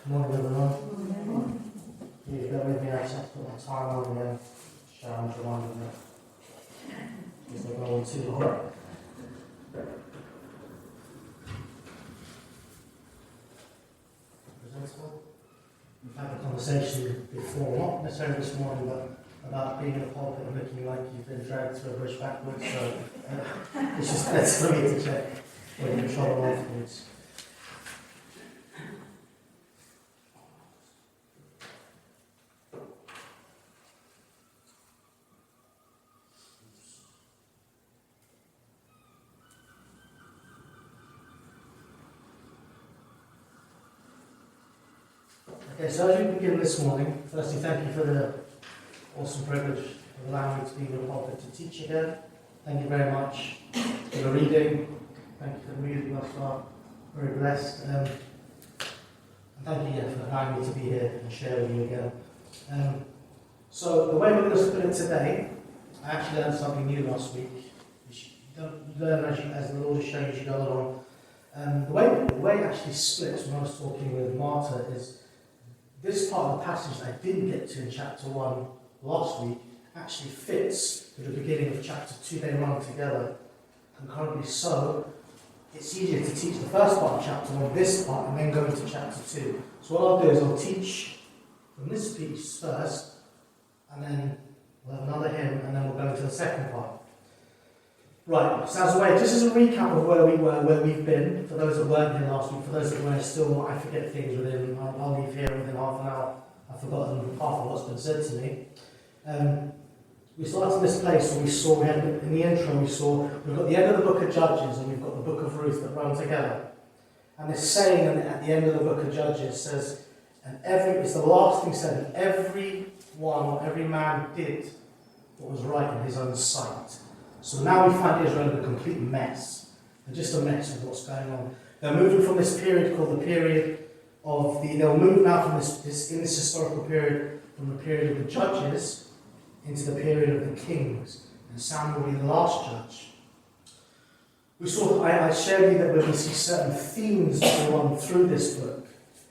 Morning everyone. Please bear with me, I just have to put my time on again. Sharon's reminded me. Because they're going too long. We've had a conversation before, not necessarily this morning, but about being in a pulpit and looking like you've been dragged through a bush backwards, so it's just better for me to check when you're in trouble afterwards. Okay, so as we begin this morning, firstly thank you for the awesome privilege of allowing me to be in the pulpit to teach again. Thank you very much for the reading. Thank you for the music thus far. Very blessed. And thank you again for allowing me to be here and share with you again. So the way we're going to split it today, I actually learned something new last week. You learn as the Lord is showing you as you go along. The way it actually splits when I was talking with Marta is this part of the passage that I didn't get to in chapter 1 last week actually fits with the beginning of chapter 2. They run together concurrently, so it's easier to teach the first part of chapter 1, this part, and then go into chapter 2. So what I'll do is I'll teach from this piece first, and then we'll have another hymn, and then we'll go into the second part. Right, so as a way, just as a recap of where we were, where we've been, for those that weren't here last week, for those that were still, I forget things within, I'll leave here within half an hour, I've forgotten half of what's been said to me. We started in this place where we had, in the intro we've got the end of the book of Judges and we've got the book of Ruth that run together. And this saying at the end of the book of Judges says, it's the last thing said, and every man did what was right in his own sight. So now we find Israel in a complete mess. They're just a mess with what's going on. They're moving from this period called the period of they'll move now from this historical period, from the period of the judges into the period of the kings. And Samuel will be the last judge. I shared with you that we're going to see certain themes that will run through this book.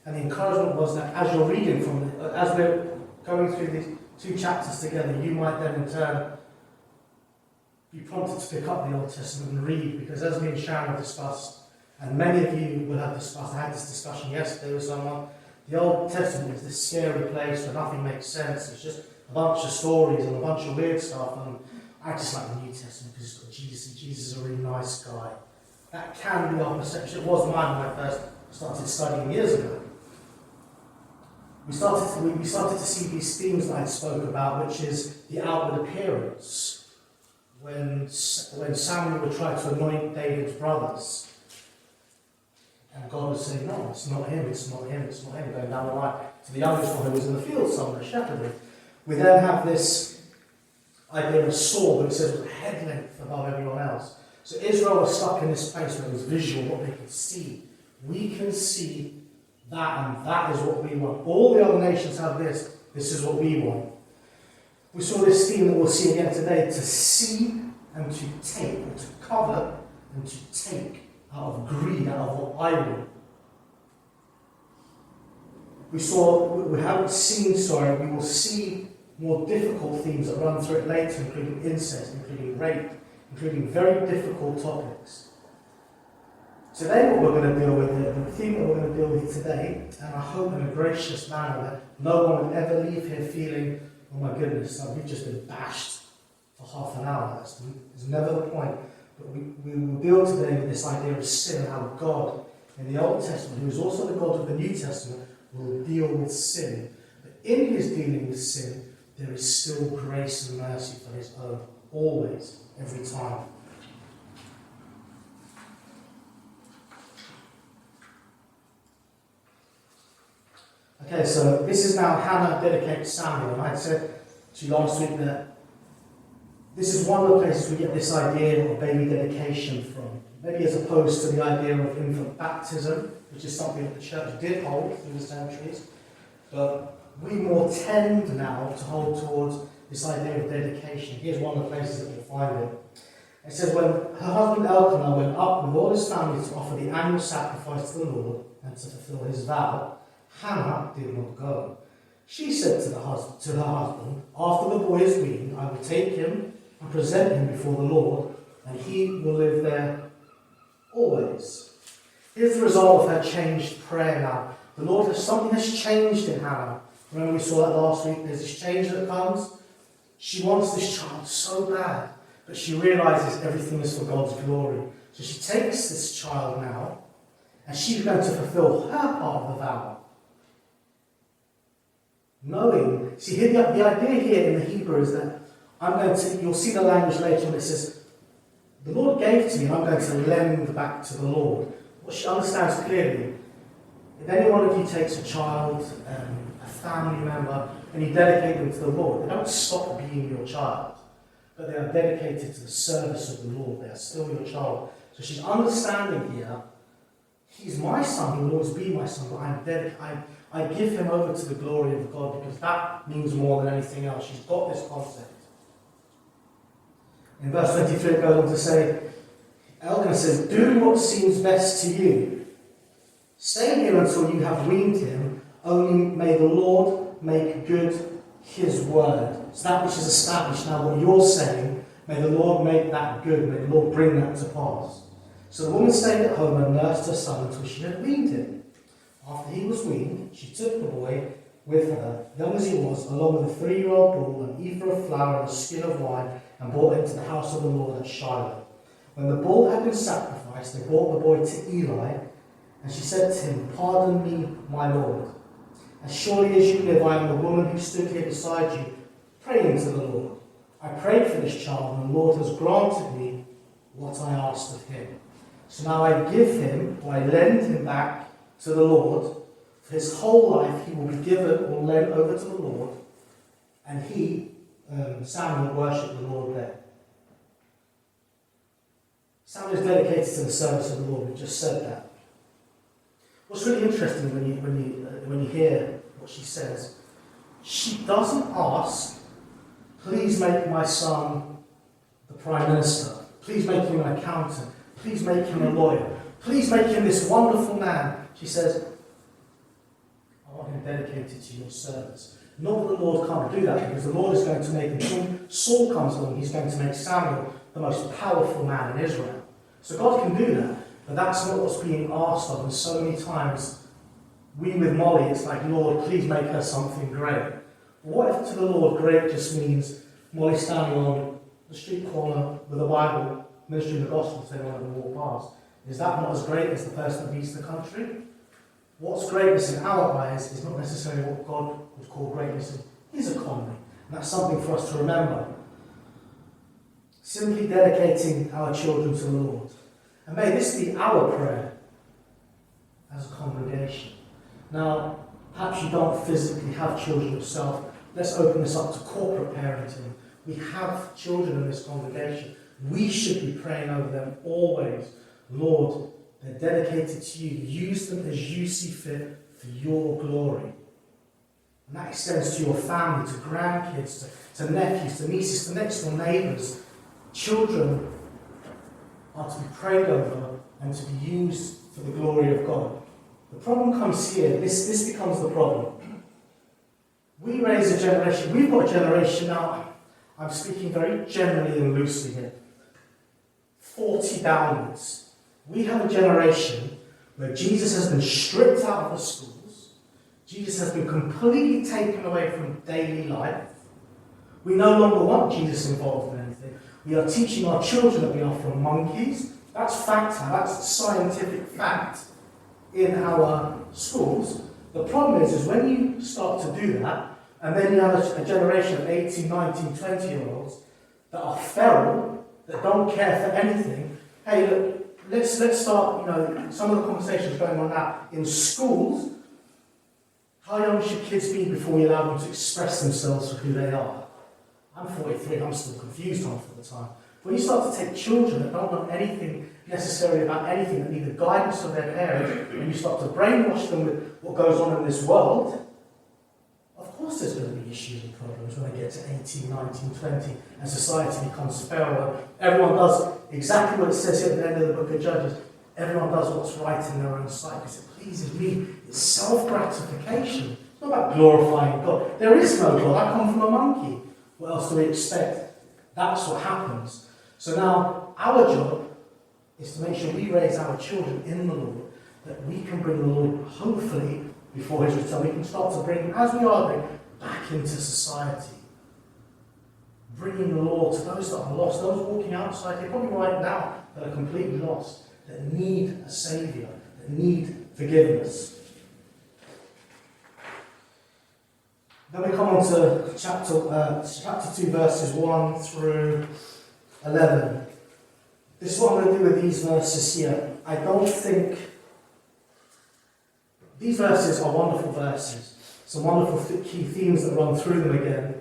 And the encouragement was that as you're reading from it, as we're going through these two chapters together, you might then in turn be prompted to pick up the Old Testament and read, because as me and Sharon have discussed, and many of you will have discussed, I had this discussion yesterday with someone, the Old Testament is this scary place where nothing makes sense. It's just a bunch of stories and a bunch of weird stuff, and I just like the New Testament because it's got Jesus, and Jesus is a really nice guy. That can be our perception. It was mine when I first started studying years ago. We started to see these themes that I spoke about, which is the outward appearance. When Samuel would try to anoint David's brothers, and God would say, no, it's not him, going down the line to the youngest one who was in the field somewhere, shepherding. We then have this idea of Saul, but it says with head length above everyone else. So Israel was stuck in this place where it was visual, what they could see. We can see that, and that is what we want. All the other nations have this is what we want. We saw this theme that we'll see again today, to see and to take, or to cover and to take out of greed, out of what I want. We will see more difficult themes that run through it later, including incest, including rape, including very difficult topics. Today what we're going to deal with, the theme that we're going to deal with today, and I hope in a gracious manner that no one will ever leave here feeling, oh my goodness, we've just been bashed for half an hour. That's never the point. But we will deal today with this idea of sin and how God, in the Old Testament, who is also the God of the New Testament, will deal with sin. But in his dealing with sin, there is still grace and mercy for his own, always, every time. Okay, so this is now Hannah dedicates Samuel, and I said to you last week that this is one of the places we get this idea of baby dedication from. Maybe as opposed to the idea of infant baptism, which is something that the church did hold through the centuries. But we more tend now to hold towards this idea of dedication. Here's one of the places that we'll find it. It says, when her husband Elkanah went up with all his family to offer the annual sacrifice to the Lord and to fulfill his vow, Hannah did not go. She said to her husband, after the boy is weaned, I will take him and present him before the Lord, and he will live there always. Here's the result of her changed prayer now. The Lord something has changed in Hannah. Remember we saw that last week, there's this change that comes. She wants this child so bad, but she realises everything is for God's glory. So she takes this child now, and she's going to fulfill her part of the vow. Knowing, see here the idea here in the Hebrew is that you'll see the language later on, it says, the Lord gave to me and I'm going to lend back to the Lord. What she understands clearly, if any one of you takes a child, a family member, and you dedicate them to the Lord, they don't stop being your child, but they are dedicated to the service of the Lord. They are still your child. So she's understanding here, he's my son, he will always be my son, but I give him over to the glory of God because that means more than anything else. She's got this concept. In verse 23 it goes on to say, Elkanah says, do what seems best to you. Stay here until you have weaned him, only may the Lord make good his word. So that which is established now, what you're saying, may the Lord make that good, may the Lord bring that to pass. So the woman stayed at home and nursed her son until she had weaned him. After he was weaned, she took the boy with her, young as he was, along with a 3-year-old bull, an ephah of flour and a skin of wine, and brought him to the house of the Lord at Shiloh. When the bull had been sacrificed, they brought the boy to Eli, and she said to him, pardon me, my Lord. As surely as you live, I am the woman who stood here beside you, praying to the Lord. I prayed for this child, and the Lord has granted me what I asked of him. So now I give him, or I lend him back to the Lord. For his whole life he will be given or lent over to the Lord, and he, Samuel, worshipped the Lord there. Samuel is dedicated to the service of the Lord. We just said that. What's really interesting when you hear what she says, she doesn't ask, please make my son the Prime Minister, please make him an accountant, please make him a lawyer, please make him this wonderful man. She says, I want him dedicated to your service. Not that the Lord can't do that, because the Lord is going to make him, Saul comes along, he's going to make Samuel the most powerful man in Israel. So God can do that, but that's not what's being asked of. And so many times, we with Molly, it's like, Lord, please make her something great. What if to the Lord great just means Molly standing on the street corner with a Bible, ministering the gospel to anyone who walk past? Is that not as great as the person that leads the country? What's greatness in our eyes is not necessarily what God would call greatness in his economy. And that's something for us to remember. Simply dedicating our children to the Lord. And may this be our prayer as a congregation. Now, perhaps you don't physically have children yourself. Let's open this up to corporate parenting. We have children in this congregation. We should be praying over them always. Lord, they're dedicated to you. Use them as you see fit for your glory. And that extends to your family, to grandkids, to nephews, to nieces, to next door neighbours. Children are to be prayed over and to be used for the glory of God. The problem comes here. This becomes the problem. We raise a generation. We've got a generation now. I'm speaking very generally and loosely here. 40 downwards. We have a generation where Jesus has been stripped out of the schools. Jesus has been completely taken away from daily life. We no longer want Jesus involved in anything. We are teaching our children that we are from monkeys. That's fact, that's scientific fact in our schools. The problem is when you start to do that, and then you have a generation of 18, 19, 20-year-olds that are feral, that don't care for anything. Hey, look, let's start, some of the conversations going on now in schools. How young should kids be before we allow them to express themselves for who they are? I'm 43, I'm still confused half of the time. When you start to take children that don't know anything necessarily about anything, that need the guidance of their parents, and you start to brainwash them with what goes on in this world, of course there's going to be issues and problems when they get to 18, 19, 20, and society becomes feral. Everyone does exactly what it says here at the end of the book of Judges. everyone does what's right in their own sight because it pleases me. It's self-gratification. It's not about glorifying God. There is no God. I come from a monkey. What else do we expect? That's what happens. So now our job is to make sure we raise our children in the Lord, that we can bring the Lord, hopefully, before his return. We can start to bring him, as we are doing, back into society. Bringing the Lord to those that are lost, those walking outside here, probably right now, that are completely lost, that need a Saviour, that need forgiveness. Then we come on to chapter 2, verses 1 through 11. This is what I'm going to do with these verses here. I don't think... These verses are wonderful verses. Some wonderful key themes that run through them again.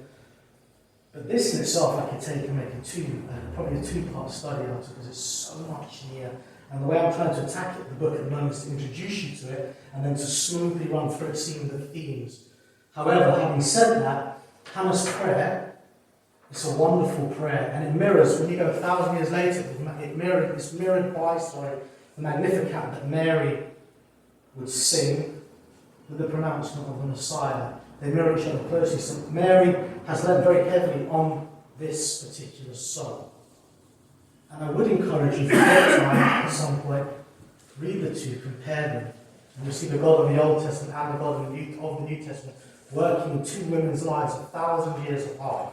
But this in itself I could take and make probably a two-part study out of, because there's so much here. And the way I'm trying to attack it, the book at the moment, is to introduce you to it and then to smoothly run through it, seeing the themes. However, having said that, Hannah's prayer is a wonderful prayer, and it mirrors, when you go 1,000 years later, it's mirrored by the Magnificat that Mary would sing with the pronouncement of the Messiah. They mirror each other closely. So Mary has led very heavily on this particular song. And I would encourage you, if you get time at some point, read the two, compare them. And you see the God of the Old Testament and the God of the New Testament working in two women's lives 1,000 years apart.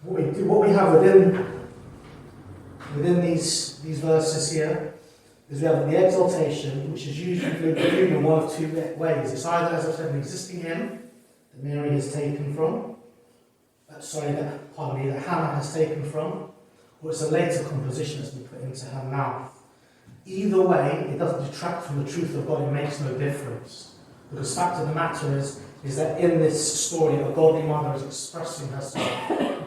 What we have within these verses here is we have the exaltation, which is usually viewed in one of two ways. It's either, as I said, an existing hymn that Mary has taken from, that Hannah has taken from, or it's a later composition that's been put into her mouth. Either way, it doesn't detract from the truth of God. It makes no difference. Because the fact of the matter is that in this story, a godly mother is expressing herself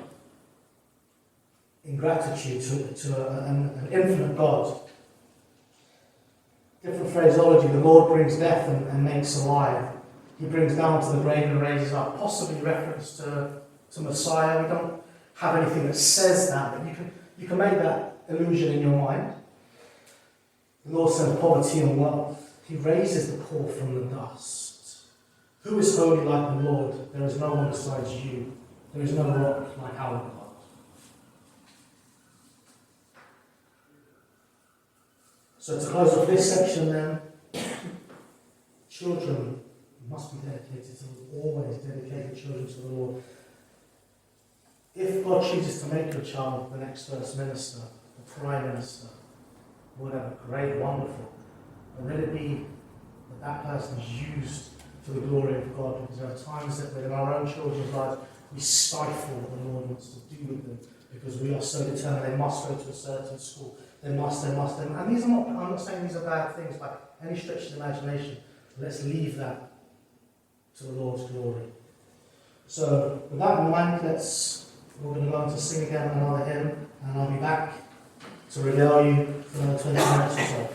in gratitude to an infinite God. Different phraseology. The Lord brings death and makes alive. He brings down to the grave and raises up. Possibly reference to Messiah. We don't have anything that says that, but you can make that illusion in your mind. The Lord sends poverty and wealth. He raises the poor from the dust. Who is holy like the Lord? There is no one besides you. There is no rock like our God. So to close off this section then, children must be dedicated always dedicated children to the Lord. If God chooses to make your child the next First Minister, the Prime Minister, whatever, great, wonderful, but let it be that person is used for the glory of God, because there are times that within our own children's lives we stifle what the Lord wants to do with them, because we are so determined they must go to a certain school. They must. And these are not, I'm not saying these are bad things by any stretch of the imagination. Let's leave that to the Lord's glory. So, with that in mind, we're going to go on to sing again another hymn, and I'll be back to regale you for another 20 minutes or so.